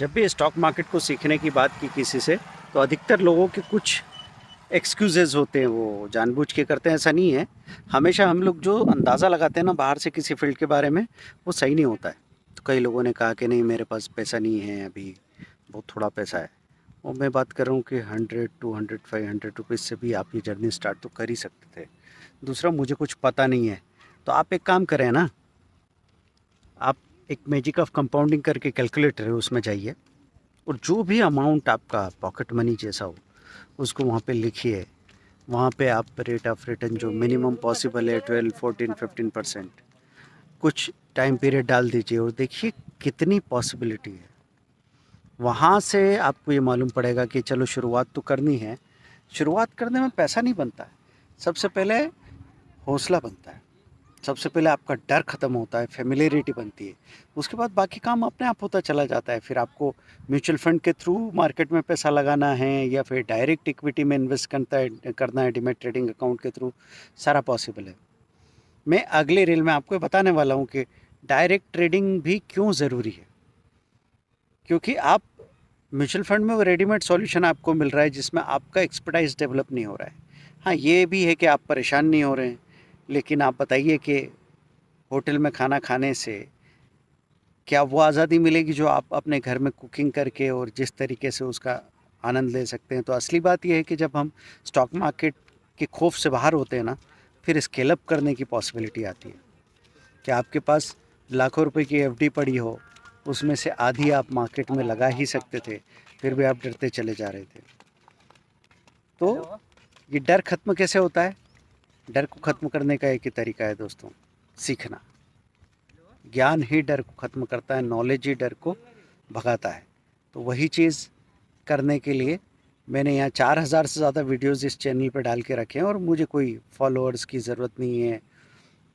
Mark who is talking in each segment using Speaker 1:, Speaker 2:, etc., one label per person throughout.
Speaker 1: जब भी stock market को सीखने की बात की किसी से तो अधिकतर लोगों के कुछ एक्सक्यूजेज़ होते हैं, वो जानबूझ के करते हैं ऐसा नहीं है। हमेशा हम लोग जो अंदाज़ा लगाते हैं ना बाहर से किसी फील्ड के बारे में, वो सही नहीं होता है। तो कई लोगों ने कहा कि नहीं मेरे पास पैसा नहीं है अभी, बहुत थोड़ा पैसा है। और मैं बात कर रहा हूँ कि 100 200 500 रुपीज़ से भी आप ये जर्नी स्टार्ट तो कर ही सकते थे। दूसरा, मुझे कुछ पता नहीं है, तो आप एक काम करें ना, आप एक मैजिक ऑफ कंपाउंडिंग करके कैलकुलेटर है उसमें जाइए और जो भी अमाउंट आपका पॉकेट मनी जैसा हो उसको वहाँ पे लिखिए। वहाँ पे आप रेट ऑफ रिटर्न जो मिनिमम पॉसिबल है 12 14 15% कुछ टाइम पीरियड डाल दीजिए और देखिए कितनी पॉसिबिलिटी है। वहाँ से आपको ये मालूम पड़ेगा कि चलो शुरुआत तो करनी है। शुरुआत करने में पैसा नहीं बनता है, सबसे पहले हौसला बनता है, सबसे पहले आपका डर ख़त्म होता है, फ़ैमिलियरिटी बनती है। उसके बाद बाकी काम अपने आप होता चला जाता है। फिर आपको म्यूचुअल फ़ंड के थ्रू मार्केट में पैसा लगाना है या फिर डायरेक्ट इक्विटी में इन्वेस्ट करना है डीमैट ट्रेडिंग अकाउंट के थ्रू, सारा पॉसिबल है। मैं अगले रील में आपको बताने वाला हूँ कि डायरेक्ट ट्रेडिंग भी क्यों ज़रूरी है। क्योंकि आप म्यूचुअल फंड में वो रेडीमेड सॉल्यूशन आपको मिल रहा है जिसमें आपका एक्सपर्टाइज डेवलप नहीं हो रहा है। हाँ, ये भी है कि आप परेशान नहीं हो रहे हैं, लेकिन आप बताइए कि होटल में खाना खाने से क्या वो आज़ादी मिलेगी जो आप अपने घर में कुकिंग करके और जिस तरीके से उसका आनंद ले सकते हैं। तो असली बात यह है कि जब हम स्टॉक मार्केट के खौफ से बाहर होते हैं ना, फिर स्केल अप करने की पॉसिबिलिटी आती है कि आपके पास लाखों रुपए की एफडी पड़ी हो, उसमें से आधी आप मार्केट में लगा ही सकते थे, फिर भी आप डरते चले जा रहे थे। तो ये डर खत्म कैसे होता है? डर को खत्म करने का एक ही तरीका है दोस्तों, सीखना। ज्ञान ही डर को ख़त्म करता है, नॉलेज ही डर को भगाता है। तो वही चीज़ करने के लिए मैंने यहाँ 4000 से ज़्यादा वीडियोज़ इस चैनल पे डाल के रखे हैं और मुझे कोई फॉलोअर्स की ज़रूरत नहीं है।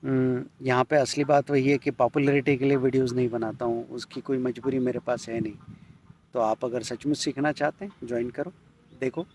Speaker 1: यहाँ पे असली बात वही है कि पॉपुलैरिटी के लिए वीडियोज़ नहीं बनाता हूँ, उसकी कोई मजबूरी मेरे पास है नहीं। तो आप अगर सचमुच सीखना चाहते हैं, ज्वाइन करो, देखो।